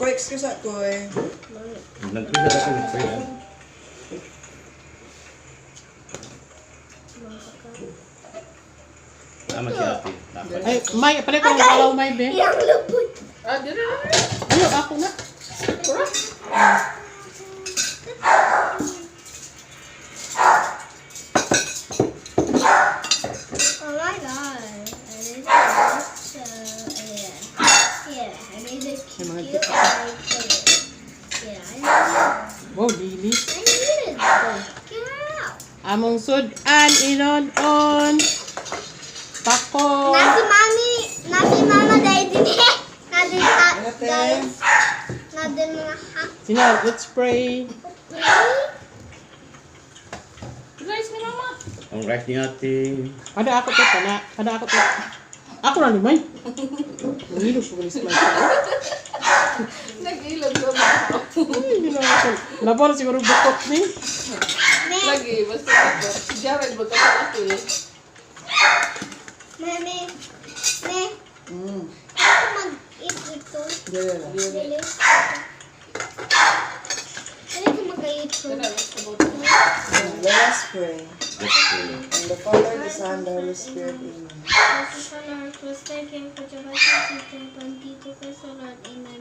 Ko excuse ako eh. Nagpisa ako ng pwede. Tama si ate. Dapat. Ay, May, pala ko ng kalaw, May, be. Yang lupot. Dili. Ano, ako na. Oh my god. I need to yeah, I need to Ay, mga cute tita. yeah, I need Wow, dili. it. Get out. Among sudan, inon-on. Pako. Nasi mama dahil din eh. Nasi Ate. guys. Nasi mga ha. Sino, let's pray. Guys, ni mama. Ang rice ni ate. Kada ako to, kada ako to. Ako na ni May. Nangilog ko ni May. Nag-ilog ko ba? Ay, ginawa ko. Labo na siguro bukot ni. Lagi, basta ako. Si Jared, ba't ako eh? Mami. Mm. Ako mag-eat ito. Dili. Dili. Dili ko mag-eat ito. Tara, let's about it. Let us pray. Let's pray. And the Father, the Son, the Holy Spirit.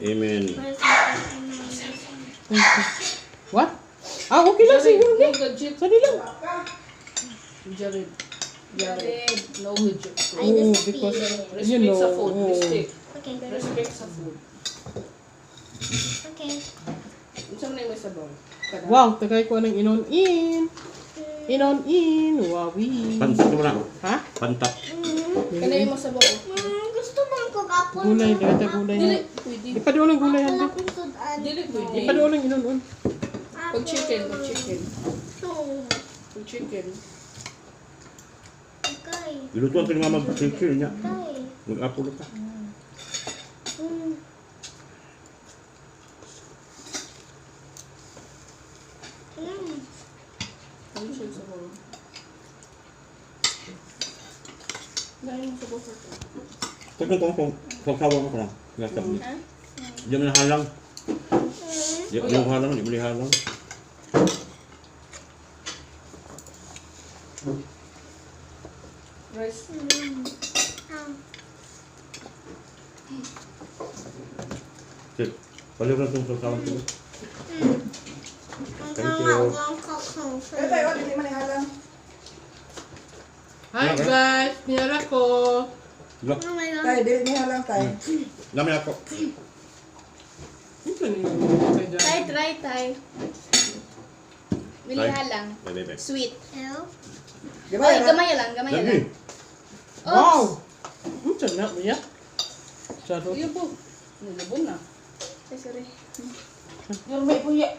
Amen. Amen. What? Ah, okay lang siguro. No gadget. Sali lang. Jared. No gadget. I Oh, just because, feel it. you Respect know, sa food. oh. Respect. Okay. Respect sa food. Okay. Saan na yung may sabaw? Kada. Wow, tagay ko ng inon-in. Inon-in. Wawi. Pantat mo na. Ha? Pantat. Kana yung masabaw. Gusto mo ko kapon. Gulay, dito gulay Dili, na. pwede. Ipadoon ang gulay yan. Wala akong sudan. Dili, pwede. Ipadoon ang inon-on. Pag chicken, pag chicken. No. Pag chicken. Okay. Ilutuan ka ni mama mag-chill niya. Okay. Mag-apolo ka. Ano siya yung sabaw? Dahil yung sabaw sa ito. Kung pagkawa mo ka lang. Nasa mo. Di mo nahalang. Di mo halang, di mo halang. Rice. Sige, paliw na itong pagkawa ko. Thank you. Pero tayo, hindi man ihalang. Hi guys, niyara ko. Look, Oh my god. Tayo, dili nihalang tayo. namin ako. Ito niyo. Try. Miliha lang. Bye. Sweet. Ew. Di ba? Ay, gamay lang. Lagi. Wow! Ito na, Mia. Sado. Iyo po. Nilabon na. Ay, sorry. Yung may puya.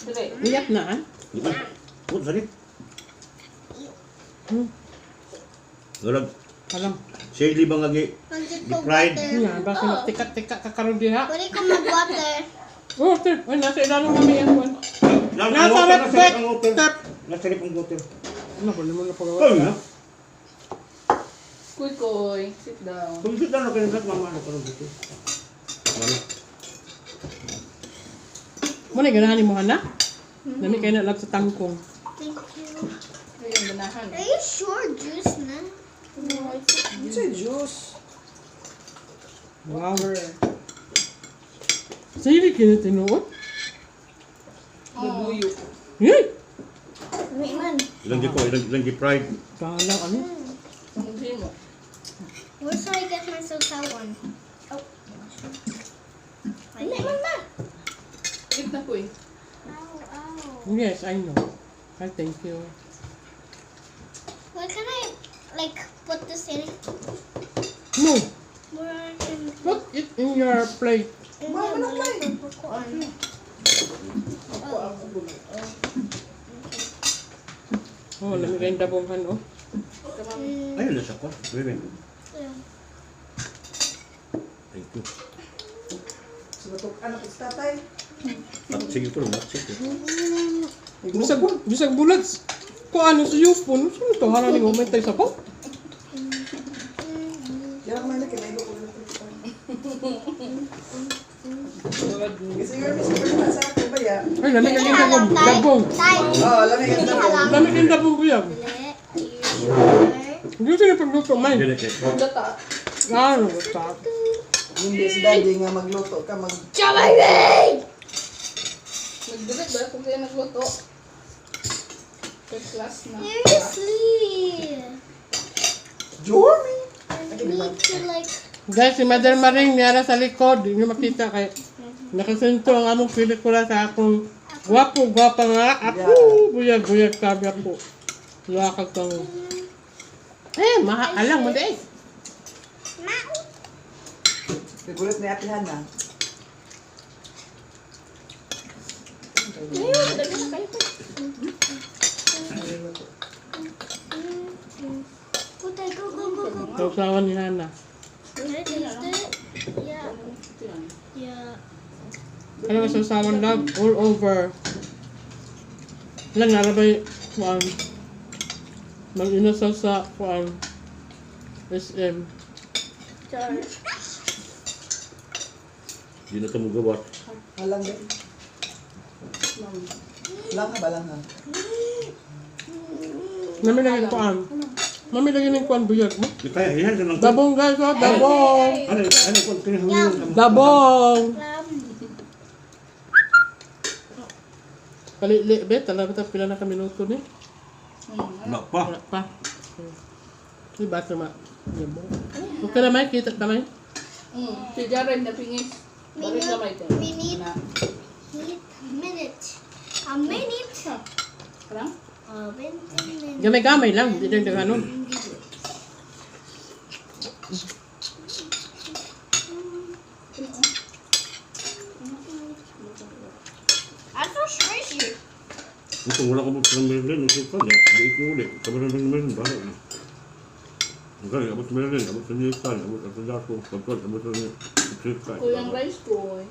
Dili. Iyak na, ah. Oh, sorry. Galag. Alam. Siya libang lagi. Pagkit Di ko pride. water. Nga, bakit nagtika-tika kakaroon diha? Pwede ko mag-water. Oh, tip. Ay, nasa ilalim kami yan. Juan. Nasa Nasa respect. ang hotel. Tap. Nasa rip ang hotel. Ano ba naman na Ay, pagawa? na. Kuy. Sit down. Kung kita na kayo sa mama na parang dito. Ano? Muna ganahan mo, Hana? Dami kayo na lang sa tangkong. Thank you. Ayun, banahan. Are you sure juice na? Ito yung juice. Wow. Sa'yo kayo tinuot? Nabuyo. Yay! May man. Ilang di pride. Kala, ano? Hindi mo. Where should I get myself that one? Oh. Hindi man na. Eat na kuy. Ow. Yes, I know. I thank you. Where can I, like, put this in? No, Where I can put it in your plate. Mama, no play. Oh, lamig kayong dabonghan, oh. Ayun na siya ko. Bebe. Yeah. Thank you. Sumatok anak is tatay. At sige ko lang. Sige. Bisag bulat. Kung ano sa yupon, sino to? Harang ni umentay sa po? Kaya kumain na kinaigo ko lang ito. Kasi nga, Miss, kung nasa ako ba ya? Ay, lamig ang dabong. Dabong. Tay. Oo, lamig ang dabo. Lamig ang dabong ko yan. Hindi sila pagluto, May. Dili kay. Gata. Ano ba ito? Hindi si daddy nga magluto ka, Nagdilit ba kung kaya nagluto? First class na. Seriously. Jory! I need to like. Guys, si madermaring niyara sa likod. Hindi nyo makita kay nakasinto ang among pelikula sa akong gwapa nga. Ako, buyag sabi ako. Lakag kang... alang mo dahil. Nagulat ni Ate Hana. Ayun, dami na kayo pa. Putay, go. Sausawan ni Hana. Can I taste it? Yeah. Yeah. Ano ba sausawan love? All over. Lang narabay kuan. Mag-inasal sa kuan. SM. Char. Di na ito mo gawat. Halang din. Lang ha ba, lang ha? Nami lagi ng kuan. Mami lagi ng kuan buyag mo. Di kaya yan lang. Dabong guys, oh, dabong. Ano kung kinahanglan. Dabong. Lamb. Kali bet, alam mo pila na kami minuto ni. Wala pa. Wala pa. Di ba sama? Okay na may kita kamay. Si Jared na pingis. Balik na may tayo. We need a minute. Parang? 20 minutes. Gamay-gamay lang, hindi lang ganun. I'm so squishy. Kung wala ka mo sa meron, nusok ka niya. Di ko ulit. Kameran ng meron, bahala na. Okay, abot meron, abot sa niyan, abot sa dako, abot sa niyan. Kuyang rice ko.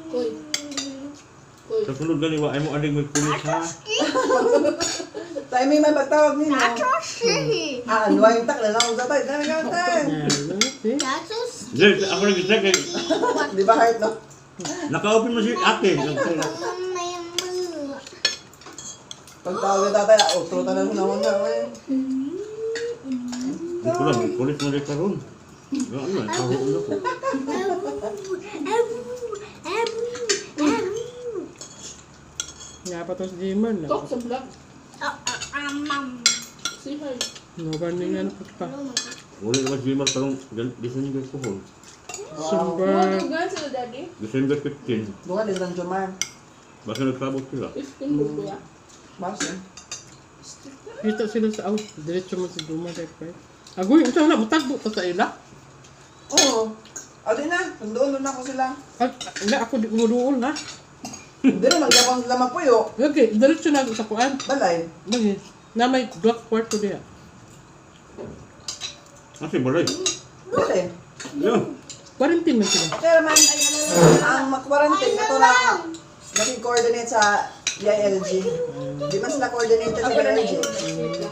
Kuy. Sa sunod ganiwa, ay mo aling may kulit ha. Tayo may magtawag nino. That's so squishy. Ano yung tak na lang sa tayo. Dami ka tayo. That's so Hindi, ako nag-check eh. Di ba heart, no? Naka-open mo si ate. Pagtawag na tatay, outro na lang naman na. Hindi ko lang, may kulit mo rin karoon. Ano eh, karoon ako. Nga pa to si Jimmer na. Talk sa vlog. Mom. Si Hay. No, ganing nga na pa. Uli naman si Mar karong December ko hon. Sumber. Tugan sila daddy. December 15. Bukan din lang Jomar. Basta nagsabot sila. 15 mo kuya. Basta. Kita sila sa out. Diretso mo si Duma dahil pa. Agoy, ito na, matagbo ta sa ila. Oo. Adi na, nandoon na ako sila. At, nga ako di umuduol na. Hindi naman gawang lamang po yo. Okay, diretso na ako sa kuan. Balay. Lagi, na may black kwarto diya. Kasi balay. Balay. Yo. Quarantine man sila. Pero man, ang makwarantine na to lang naging coordinate sa EILG. Di man sila coordinated sa EILG.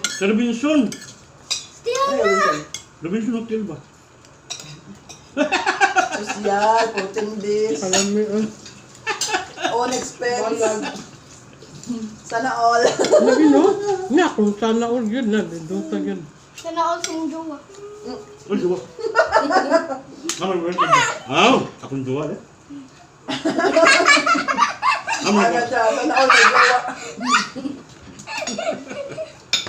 Sa Robinson. Ano yun yun? Robinson Hotel ba? Social, 14 days, Alam mo yun. on expense. Sana all. Lagi no? Nga, kung sana all yun na, dindutag yun. Sana all sing jowa. Uy, diba? Amal mo rin. Aw, akong duwa eh. Agad siya, sana all may jowa.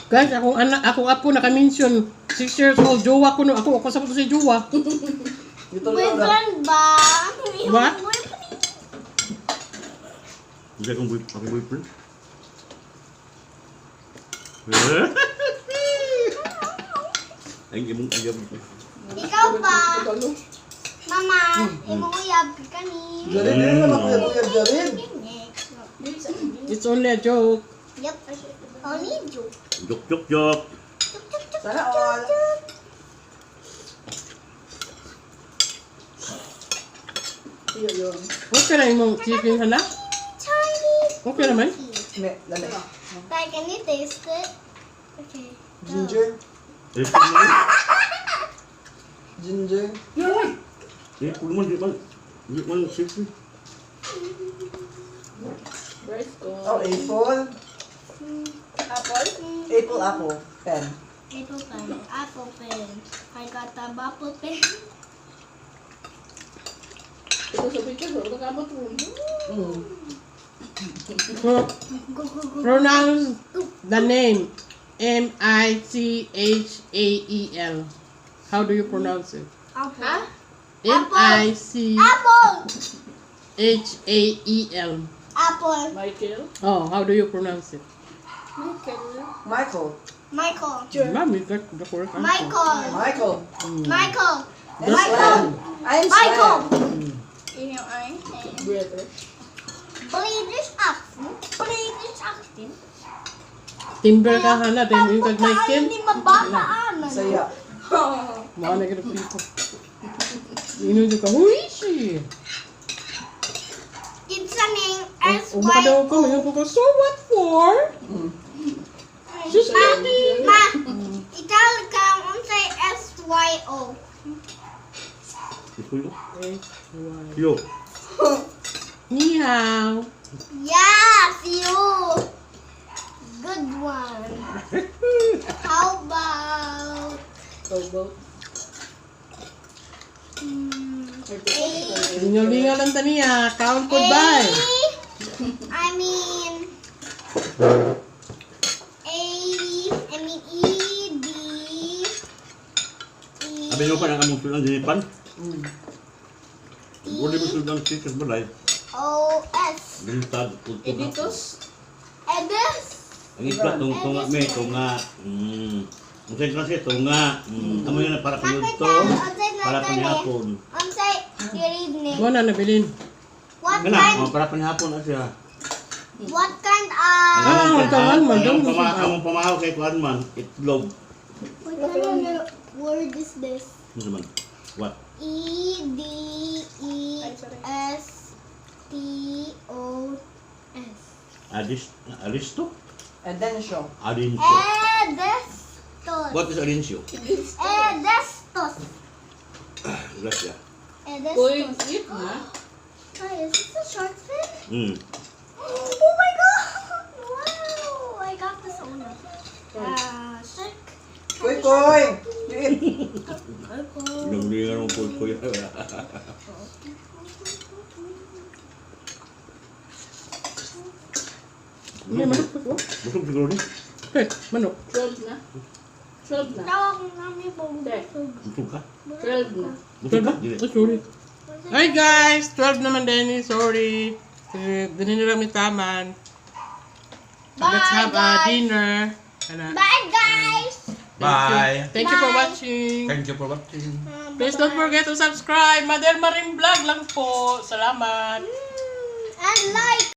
Guys, akong anak, akong apo naka-mention 6 years old, jowa ko no. Ako sa si jowa. Dito lang na. Boyfriend ba? What? Hindi akong boyfriend. Ay, imong ayam. Ikaw ba? Mama, imong uyab ka ni. Jarin din naman kuya-kuya Jarin. It's only a joke. Yep. Only joke. Jok, jok, jok. Sana all. Iyo yun. Okay na yung chicken hana? Tiny. Okay naman. Ne, dali. Tay, can you taste it? Okay. Ginger. Apple mo yun. Ginger. Apple mo, di man sipsip. Rice ko. Oh, apple. Apple? Apple. Pen. Apple pen. Apple pen. I got the apple pen. Ito sa picture, so nagkamot mo. Pronounce the name. Michael. How do you pronounce it? Apple. Ha? Michael. Apple. Apple. Michael. Oh, how do you pronounce it? Michael. Michael. Mom, you got the correct answer. Michael. Michael. Michael. And Michael. Sven. I'm Michael. Sven. Yun yung ay. British. British accent. British accent. Timber ka hana, then you got Michael. Hindi mababaanan. Saya. Mga negative people. Inundo ka, who is she? It's a name Umaka daw S-Y-O. ko, yung ko, so what for? Just baby. Ma, italic ka lang say S-Y-O. Ito yun. Yo. Ni hao. Yes, you. Good one. How about Towboat. Lingaw-lingaw lang taniya. Count goodbye. I mean E-D. Sabi nyo pa ng among sulang dinipan. Wala mo sulang stickers balay. O-S. Bilitad. Editos. Edes. Ang isla, tunga me, tunga. Ang sa klase, tunga. Amo yun na para panudto. Para panihapon. Unsay your evening. Mo na nabilin. What Kana, kind? mga para panihapon na siya. What kind Among pamahaw kay Kuan man, itlog. What kind of word is this? Ano naman? What? E-D-E-S-T-O-S. Aristo? And then show. Arinsyo. Edestos. What is Arinsyo? Edestos. Gracia. Uy, Edestos. eat na. Hi, is this a shark fin? Oh my god! Wow! I got this one. Shark. Koy! You eat. Pinaglingan mo kuy-kuy. May manok pa ko. Busog siguro ni. Okay, manok. 12 na. 12 na. Tawag namin po. Busog ka? 12 na. Busog ka? Dili. Oh, sorry. Hi guys! 12 naman din. Sorry. Dinin nila may taman. Let's have a dinner. Bye guys! Bye! Thank you for Bye. watching. Thank you for watching. Please don't forget to subscribe. Madermaring vlog lang po. Salamat. And like!